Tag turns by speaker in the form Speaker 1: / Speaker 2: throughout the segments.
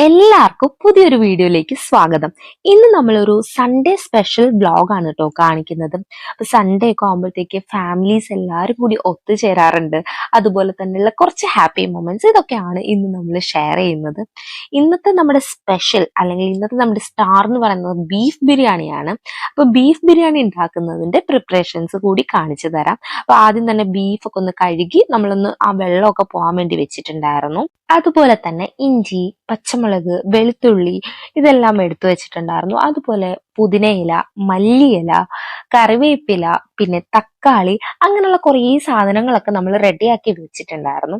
Speaker 1: എല്ലാവർക്കും പുതിയൊരു വീഡിയോയിലേക്ക് സ്വാഗതം. ഇന്ന് നമ്മളൊരു സൺഡേ സ്പെഷ്യൽ വ്ലോഗാണ് കേട്ടോ കാണിക്കുന്നത്. അപ്പൊ സൺഡേ ഒക്കെ ആകുമ്പോഴത്തേക്ക് ഫാമിലീസ് എല്ലാവരും കൂടി ഒത്തുചേരാറുണ്ട്. അതുപോലെ തന്നെയുള്ള കുറച്ച് ഹാപ്പി മൊമെന്റ്സ് ഇതൊക്കെയാണ് ഇന്ന് നമ്മൾ ഷെയർ ചെയ്യുന്നത്. ഇന്നത്തെ നമ്മുടെ സ്പെഷ്യൽ അല്ലെങ്കിൽ ഇന്നത്തെ നമ്മുടെ സ്റ്റാർ എന്ന് പറയുന്നത് ബീഫ് ബിരിയാണിയാണ്. അപ്പൊ ബീഫ് ബിരിയാണി ഉണ്ടാക്കുന്നതിന്റെ പ്രിപ്പറേഷൻസ് കൂടി കാണിച്ചു തരാം. അപ്പൊ ആദ്യം തന്നെ ബീഫൊക്കെ ഒന്ന് കഴുകി നമ്മളൊന്ന് ആ വെള്ളമൊക്കെ പോകാൻ വേണ്ടി വെച്ചിട്ടുണ്ടായിരുന്നു. അതുപോലെ തന്നെ ഇഞ്ചി, പച്ചമുളക്, വെളുത്തുള്ളി ഇതെല്ലാം എടുത്തു വെച്ചിട്ടുണ്ടായിരുന്നു. അതുപോലെ പുതിനയില, മല്ലിയില, കറിവേപ്പില, പിന്നെ തക്കാളി, അങ്ങനെയുള്ള കുറേ സാധനങ്ങളൊക്കെ നമ്മൾ റെഡിയാക്കി വെച്ചിട്ടുണ്ടായിരുന്നു.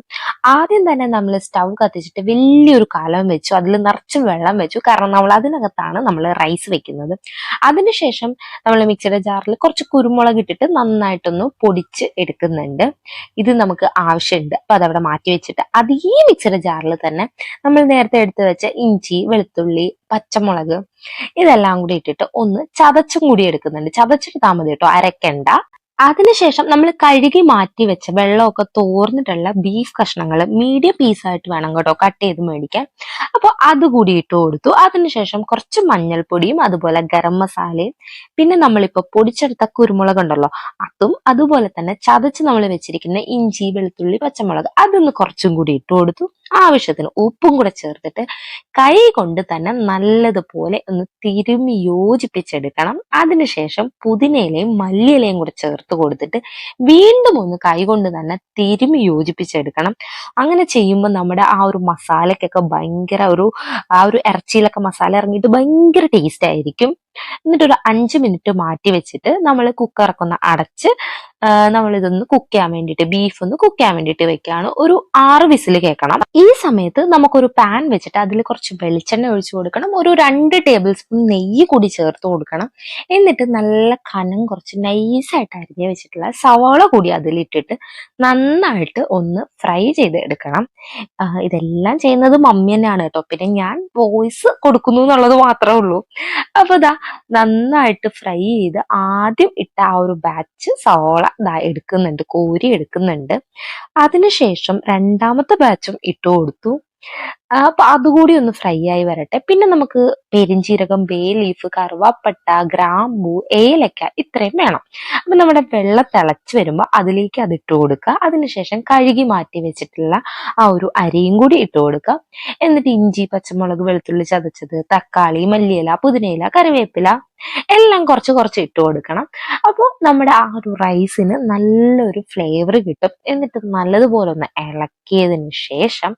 Speaker 1: ആദ്യം തന്നെ നമ്മൾ സ്റ്റൗ കത്തിച്ചിട്ട് വലിയൊരു കലം വെച്ചു. അതിൽ നിറച്ചും വെള്ളം വെച്ചു. കാരണം നമ്മൾ അതിനകത്താണ് നമ്മൾ റൈസ് വെക്കുന്നത്. അതിനുശേഷം നമ്മൾ മിക്സിയുടെ ജാറിൽ കുറച്ച് കുരുമുളക് ഇട്ടിട്ട് നന്നായിട്ടൊന്ന് പൊടിച്ച് എടുക്കുന്നുണ്ട്. ഇത് നമുക്ക് ആവശ്യമുണ്ട്. അപ്പൊ അതവിടെ മാറ്റി വെച്ചിട്ട് അതേ മിക്സിയുടെ ജാറിൽ തന്നെ നമ്മൾ നേരത്തെ എടുത്തു വെച്ച ഇഞ്ചി, വെളുത്തുള്ളി, പച്ചമുളക് ഇതെല്ലാം കൂടി ഇട്ടിട്ട് ഒന്ന് ചതച്ചും കൂടി എടുക്കുന്നുണ്ട്. ചതച്ചെടുത്താൽ മതി കേട്ടോ, അരക്കണ്ട. അതിനുശേഷം നമ്മൾ കഴുകി മാറ്റി വെച്ച വെള്ളമൊക്കെ തോർന്നിട്ടുള്ള ബീഫ് കഷ്ണങ്ങൾ മീഡിയം പീസായിട്ട് വേണം കേട്ടോ കട്ട് ചെയ്ത് മേടിക്കാൻ. അപ്പോൾ അതുകൂടി ഇട്ട് കൊടുത്തു. അതിനുശേഷം കുറച്ച് മഞ്ഞൾപ്പൊടിയും അതുപോലെ ഗരം മസാലയും പിന്നെ നമ്മളിപ്പോ പൊടിച്ചെടുത്ത കുരുമുളക് ഉണ്ടല്ലോ അതും അതുപോലെ തന്നെ ചതച്ച് നമ്മൾ വെച്ചിരിക്കുന്ന ഇഞ്ചി, വെളുത്തുള്ളി, പച്ചമുളക് അതൊന്ന് കുറച്ചും കൂടി ഇട്ട് കൊടുത്തു. ആവശ്യത്തിന് ഉപ്പും കൂടെ ചേർത്തിട്ട് കൈ കൊണ്ട് തന്നെ നല്ലതുപോലെ ഒന്ന് തിരുമ്മി യോജിപ്പിച്ചെടുക്കണം. അതിനുശേഷം പുതിനയിലയും മല്ലിയിലയും കൂടെ ചേർത്ത് കൊടുത്തിട്ട് വീണ്ടും ഒന്ന് കൈ കൊണ്ട് തന്നെ തിരുമ്മി യോജിപ്പിച്ചെടുക്കണം. അങ്ങനെ ചെയ്യുമ്പോൾ നമ്മുടെ ആ ഒരു മസാലക്കൊക്കെ ഭയങ്കര ആ ഒരു ഇറച്ചിയിലൊക്കെ മസാല ഇറങ്ങിയിട്ട് ഭയങ്കര ടേസ്റ്റ് ആയിരിക്കും. എന്നിട്ട് ഒരു 5 മിനിറ്റ് മാറ്റി വെച്ചിട്ട് നമ്മൾ കുക്കറൊക്കെ ഒന്ന് അടച്ച് നമ്മളിതൊന്ന് കുക്ക് ചെയ്യാൻ വേണ്ടിയിട്ട് ബീഫ് ഒന്ന് കുക്ക് ചെയ്യാൻ വേണ്ടിയിട്ട് വെക്കുകയാണ്. ഒരു 6 വിസിൽ കേൾക്കണം. ഈ സമയത്ത് നമുക്കൊരു പാൻ വെച്ചിട്ട് അതിൽ കുറച്ച് വെളിച്ചെണ്ണ ഒഴിച്ചു കൊടുക്കണം. ഒരു 2 ടേബിൾ സ്പൂൺ നെയ്യ് കൂടി ചേർത്ത് കൊടുക്കണം. എന്നിട്ട് നല്ല കനം കുറച്ച് നൈസായിട്ട് അരിഞ്ഞ് വെച്ചിട്ടുള്ള സവാള കൂടി അതിലിട്ടിട്ട് നന്നായിട്ട് ഒന്ന് ഫ്രൈ ചെയ്ത് എടുക്കണം. ഇതെല്ലാം ചെയ്യുന്നത് മമ്മി തന്നെയാണ് കേട്ടോ. പിന്നെ ഞാൻ വോയിസ് കൊടുക്കുന്നു എന്നുള്ളത് മാത്രമേ ഉള്ളൂ. അപ്പൊ നന്നായിട്ട് ഫ്രൈ ചെയ്ത് ആദ്യം ഇട്ട ആ ഒരു ബാച്ച് സവോള എടുക്കുന്നുണ്ട്, കോരി എടുക്കുന്നുണ്ട്. അതിനുശേഷം രണ്ടാമത്തെ ബാച്ചും ഇട്ട് കൊടുത്തു. അപ്പൊ അതുകൂടി ഒന്ന് ഫ്രൈ ആയി വരട്ടെ. പിന്നെ നമുക്ക് പെരിഞ്ചീരകം, ബേ ലീഫ്, കറുവാപ്പട്ട, ഗ്രാമ്പൂ, ഏലക്ക ഇത്രയും വേണം. അപ്പൊ നമ്മുടെ വെള്ളം തിളച്ച് വരുമ്പോൾ അതിലേക്ക് അത് ഇട്ട് കൊടുക്കുക. അതിനുശേഷം കഴുകി മാറ്റി വെച്ചിട്ടുള്ള ആ ഒരു അരിയും കൂടി ഇട്ട് കൊടുക്കുക. എന്നിട്ട് ഇഞ്ചി, പച്ചമുളക്, വെളുത്തുള്ളി ചതച്ചത്, തക്കാളി, മല്ലിയില, പുതിനയില, കറിവേപ്പില എല്ലാം കുറച്ച് കുറച്ച് ഇട്ട് കൊടുക്കണം. അപ്പോൾ നമ്മുടെ ആ ഒരു റൈസിന് നല്ലൊരു ഫ്ലേവർ കിട്ടും. എന്നിട്ട് നല്ലതുപോലെ ഒന്ന് ഇളക്കിയതിന് ശേഷം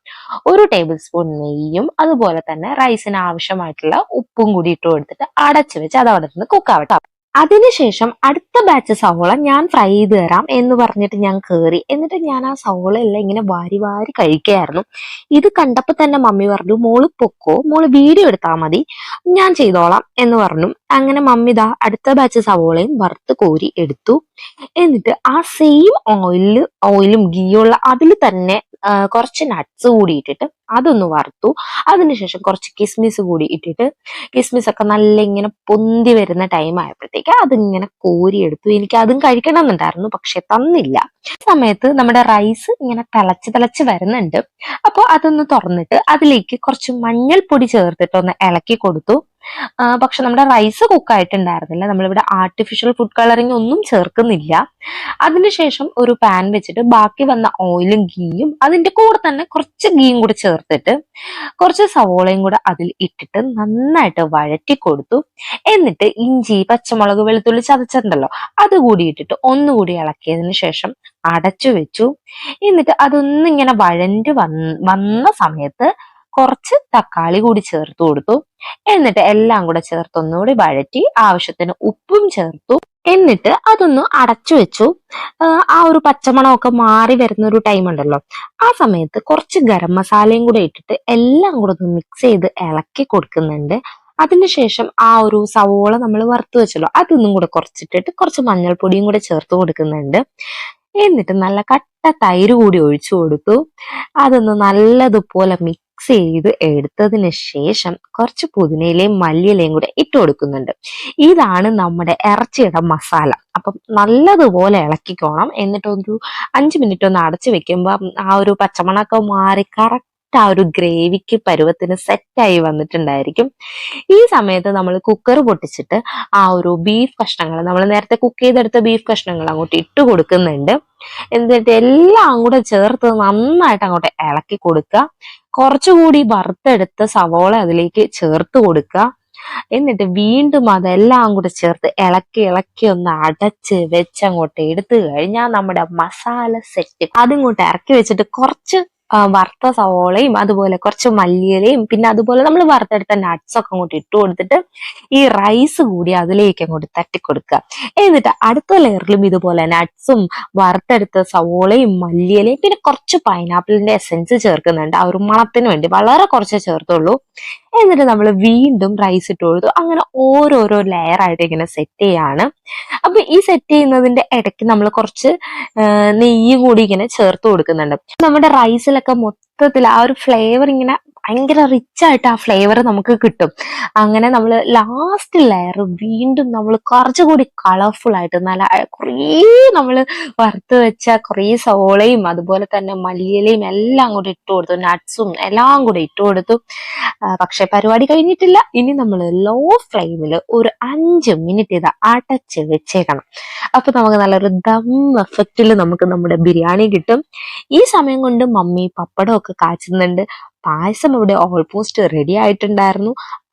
Speaker 1: ഒരു ടേബിൾ സ്പൂൺ നെയ്യും അതുപോലെ തന്നെ റൈസിന് ആവശ്യമായിട്ടുള്ള ഉപ്പും കൂടി ഇട്ട് കൊടുത്തിട്ട് അടച്ചു വെച്ച് അത് അവിടെ നിന്ന് കുക്കാവട്ടെ. അതിനുശേഷം അടുത്ത ബാച്ച് സവോള ഞാൻ ഫ്രൈ ചെയ്ത് തരാം എന്ന് പറഞ്ഞിട്ട് ഞാൻ കയറി. എന്നിട്ട് ഞാൻ ആ സവോള എല്ലാം ഇങ്ങനെ വാരി വാരി കഴിക്കുകയായിരുന്നു. ഇത് കണ്ടപ്പോൾ തന്നെ മമ്മി പറഞ്ഞു, മോള് പൊക്കോ, മോള് വീഡിയോ എടുത്താൽ മതി, ഞാൻ ചെയ്തോളാം എന്ന് പറഞ്ഞു. അങ്ങനെ മമ്മി അടുത്ത ബാച്ച് സവോളയും വറുത്ത് കോരി എടുത്തു. എന്നിട്ട് ആ സെയിം ഓയിലും ഗീയുള്ള അതിൽ തന്നെ കുറച്ച് നട്ട്സ് കൂടി ഇട്ടിട്ട് അതൊന്ന് വറുത്തു. അതിനുശേഷം കുറച്ച് കിസ്മിസ് കൂടി ഇട്ടിട്ട് കിസ്മിസ് ഒക്കെ നല്ല ഇങ്ങനെ പൊന്തി വരുന്ന ടൈം ആയപ്പോഴത്തേക്ക് അതിങ്ങനെ കോരിയെടുത്തു. എനിക്ക് അതും കഴിക്കണം എന്നുണ്ടായിരുന്നു, പക്ഷെ തന്നില്ല. ഈ സമയത്ത് നമ്മുടെ റൈസ് ഇങ്ങനെ തിളച്ച് വരുന്നുണ്ട്. അപ്പോൾ അതൊന്ന് തുറന്നിട്ട് അതിലേക്ക് കുറച്ച് മഞ്ഞൾപ്പൊടി ചേർത്തിട്ട് ഒന്ന് ഇളക്കി കൊടുത്തു. പക്ഷെ നമ്മുടെ റൈസ് കുക്കായിട്ടുണ്ടായിരുന്നില്ല. നമ്മളിവിടെ ആർട്ടിഫിഷ്യൽ ഫുഡ് കളറിങ് ഒന്നും ചേർക്കുന്നില്ല. അതിനുശേഷം ഒരു പാൻ വെച്ചിട്ട് ബാക്കി വന്ന ഓയിലും ഗീയും അതിന്റെ കൂടെ തന്നെ കുറച്ച് ഗീയും കൂടി ചേർത്തിട്ട് കുറച്ച് സവോളയും കൂടെ അതിൽ ഇട്ടിട്ട് നന്നായിട്ട് വഴറ്റി കൊടുത്തു. എന്നിട്ട് ഇഞ്ചി, പച്ചമുളക്, വെളുത്തുള്ളി ചതച്ചിട്ടുണ്ടല്ലോ അതുകൂടി ഇട്ടിട്ട് ഒന്നുകൂടി ഇളക്കിയതിന് ശേഷം അടച്ചു വെച്ചു. എന്നിട്ട് അതൊന്നിങ്ങനെ വഴണ്ട് വന്ന സമയത്ത് കുറച്ച് തക്കാളി കൂടി ചേർത്ത് കൊടുത്തു. എന്നിട്ട് എല്ലാം കൂടെ ചേർത്ത് ഒന്നുകൂടി വഴറ്റി ആവശ്യത്തിന് ഉപ്പും ചേർത്തു. എന്നിട്ട് അതൊന്ന് അടച്ചു വെച്ചു. ആ ഒരു പച്ചമണമൊക്കെ മാറി വരുന്ന ഒരു ടൈം ഉണ്ടല്ലോ, ആ സമയത്ത് കുറച്ച് ഗരം മസാലയും കൂടെ ഇട്ടിട്ട് എല്ലാം കൂടെ ഒന്ന് മിക്സ് ചെയ്ത് ഇളക്കി കൊടുക്കുന്നുണ്ട്. അതിനുശേഷം ആ ഒരു സവോള നമ്മൾ വറുത്ത് വെച്ചല്ലോ അതൊന്നും കൂടെ കുറച്ചിട്ടിട്ട് കുറച്ച് മഞ്ഞൾപ്പൊടിയും കൂടെ ചേർത്ത് കൊടുക്കുന്നുണ്ട്. എന്നിട്ട് നല്ല കട്ട തൈര് കൂടി ഒഴിച്ചു കൊടുത്തു. അതൊന്ന് നല്ലതുപോലെ മിക്സ് ചെയ്ത് എടുത്തതിന് ശേഷം കുറച്ച് പുതിനയിലയും മല്ലിയിലയും കൂടെ ഇട്ട് കൊടുക്കുന്നുണ്ട്. ഇതാണ് നമ്മുടെ ഇറച്ചിയുടെ മസാല. അപ്പം നല്ലതുപോലെ ഇളക്കിക്കോണം. എന്നിട്ട് ഒരു 5 മിനിറ്റ് ഒന്ന് അടച്ചു വെക്കുമ്പോൾ ആ ഒരു പച്ചമണൊക്കെ മാറി കറക്റ്റ് കറക്റ്റ് ആ ഒരു ഗ്രേവിക്ക് പരുവത്തിന് സെറ്റായി വന്നിട്ടുണ്ടായിരിക്കും. ഈ സമയത്ത് നമ്മൾ കുക്കർ പൊട്ടിച്ചിട്ട് ആ ഒരു ബീഫ് കഷ്ണങ്ങൾ, നമ്മൾ നേരത്തെ കുക്ക് ചെയ്തെടുത്ത ബീഫ് കഷ്ണങ്ങൾ അങ്ങോട്ട് ഇട്ട് കൊടുക്കുന്നുണ്ട്. എന്നിട്ട് എല്ലാം കൂടെ ചേർത്ത് നന്നായിട്ട് അങ്ങോട്ട് ഇളക്കി കൊടുക്കുക. കുറച്ചുകൂടി വറുത്തെടുത്ത സവോള അതിലേക്ക് ചേർത്ത് കൊടുക്കുക. എന്നിട്ട് വീണ്ടും അതെല്ലാം കൂടെ ചേർത്ത് ഇളക്കി ഇളക്കി ഒന്ന് അടച്ച് വെച്ച് അങ്ങോട്ട് എടുത്തു കഴിഞ്ഞാൽ നമ്മുടെ മസാല സെറ്റ്. അതിങ്ങോട്ട് ഇറക്കി വെച്ചിട്ട് കുറച്ച് വറുത്ത സവോളയും അതുപോലെ കുറച്ച് മല്ലിയിലയും പിന്നെ അതുപോലെ നമ്മൾ വറുത്തെടുത്ത നട്ട്സ് ഒക്കെ അങ്ങോട്ട് ഇട്ട് കൊടുത്തിട്ട് ഈ റൈസ് കൂടി അതിലേക്ക് അങ്ങോട്ട് തട്ടിക്കൊടുക്കുക. എന്നിട്ട് അടുത്ത ലെയറിലും ഇതുപോലെ നട്ട്സും വറുത്തെടുത്ത സവോളയും മല്ലിയിലയും പിന്നെ കുറച്ച് പൈനാപ്പിളിന്റെ എസെൻസ് ചേർക്കുന്നുണ്ട്. ആ ഒരു മണത്തിന് വേണ്ടി വളരെ കുറച്ചേ ചേർത്തുള്ളൂ. എന്നിട്ട് നമ്മൾ വീണ്ടും റൈസ് ഇട്ട് കൊടുത്തു. അങ്ങനെ ഓരോരോ ലെയർ ആയിട്ട് ഇങ്ങനെ സെറ്റ് ചെയ്യാണ്. അപ്പൊ ഈ സെറ്റ് ചെയ്യുന്നതിന്റെ ഇടയ്ക്ക് നമ്മൾ കുറച്ച് നെയ്യ് കൂടി ഇങ്ങനെ ചേർത്ത് കൊടുക്കുന്നുണ്ട്. നമ്മുടെ റൈസിലൊക്കെ മൊത്തത്തിൽ ആ ഒരു ഫ്ലേവർ ഇങ്ങനെ ഭയങ്കര റിച്ച് ആയിട്ട് ആ ഫ്ലേവർ നമുക്ക് കിട്ടും. അങ്ങനെ നമ്മൾ ലാസ്റ്റ് ലെയർ വീണ്ടും നമ്മൾ കുറച്ചുകൂടി കളർഫുൾ ആയിട്ട് നല്ല കുറേ നമ്മൾ വറുത്ത് വെച്ച കുറേ സവോളയും അതുപോലെ തന്നെ മല്ലിയിലയും എല്ലാം കൂടി ഇട്ട് കൊടുത്തു, നട്ട്സും എല്ലാം കൂടി ഇട്ട് കൊടുത്തു. പക്ഷെ പരിപാടി കഴിഞ്ഞിട്ടില്ല. ഇനി നമ്മൾ ലോ ഫ്ലെയിമിൽ ഒരു 5 മിനിറ്റ് ഇത് അടച്ച് വെച്ചേക്കണം. അപ്പൊ നമുക്ക് നല്ലൊരു ദം എഫക്റ്റിൽ നമുക്ക് നമ്മുടെ ബിരിയാണി കിട്ടും. ഈ സമയം കൊണ്ട് മമ്മി പപ്പടം ഒക്കെ കാച്ചുന്നുണ്ട്. പായസം ഇവിടെ ഓൾമോസ്റ്റ് റെഡി ആയിട്ടുണ്ടായിരുന്നു.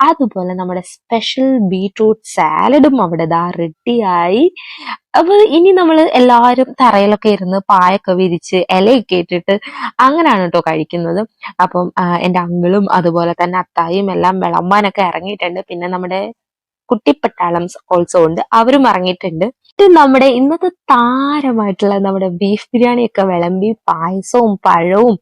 Speaker 1: അതുപോലെ നമ്മുടെ സ്പെഷ്യൽ ബീട്രൂട്ട് സാലഡും അവിടെ ദാ റെഡിയായി. അപ്പൊ ഇനി നമ്മൾ എല്ലാവരും തറയിലൊക്കെ ഇരുന്ന് പായൊക്കെ വിരിച്ച് ഇലയൊക്കെ ഇട്ടിട്ട് അങ്ങനെയാണ് കേട്ടോ കഴിക്കുന്നത്. അപ്പം എൻ്റെ അങ്കിളും അതുപോലെ തന്നെ അത്തായും എല്ലാം വിളമ്പാനൊക്കെ ഇറങ്ങിയിട്ടുണ്ട്. പിന്നെ നമ്മുടെ കുട്ടിപ്പട്ടാളം ഓൾസോ ഉണ്ട്, അവരും ഇറങ്ങിയിട്ടുണ്ട്. നമ്മുടെ ഇന്നത്തെ താരമായിട്ടുള്ള നമ്മുടെ ബീഫ് ബിരിയാണി ഒക്കെ വിളമ്പി പായസവും പഴവും,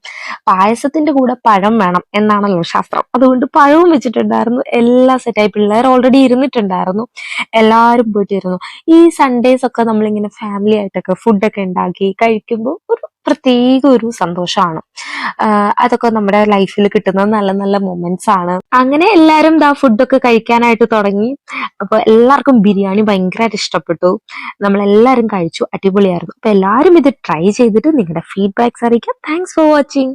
Speaker 1: പായസത്തിന്റെ കൂടെ പഴം വേണം എന്നാണല്ലോ ശാസ്ത്രം, അതുകൊണ്ട് പഴവും വെച്ചിട്ടുണ്ടായിരുന്നു. എല്ലാം സെറ്റായി. പിള്ളേർ ഓൾറെഡി ഇരുന്നിട്ടുണ്ടായിരുന്നു, എല്ലാവരും പോയിട്ടിരുന്നു. ഈ സൺഡേസ് ഒക്കെ നമ്മളിങ്ങനെ ഫാമിലി ആയിട്ടൊക്കെ ഫുഡൊക്കെ ഉണ്ടാക്കി കഴിക്കുമ്പോൾ ഒരു പ്രത്യേക ഒരു സന്തോഷമാണ്. അതൊക്കെ നമ്മുടെ ലൈഫിൽ കിട്ടുന്ന നല്ല നല്ല മൊമെന്റ്സ് ആണ്. അങ്ങനെ എല്ലാവരും ദാ ഫുഡൊക്കെ കഴിക്കാനായിട്ട് തുടങ്ങി. അപ്പൊ എല്ലാവർക്കും ബിരിയാണി ഭയങ്കരമായിട്ട് ഇഷ്ടപ്പെട്ടു. നമ്മളെല്ലാവരും കഴിച്ചു, അടിപൊളിയായിരുന്നു. അപ്പൊ എല്ലാവരും ഇത് ട്രൈ ചെയ്തിട്ട് നിങ്ങളുടെ ഫീഡ്ബാക്ക്സ് അറിയിക്കാം. Thanks for watching.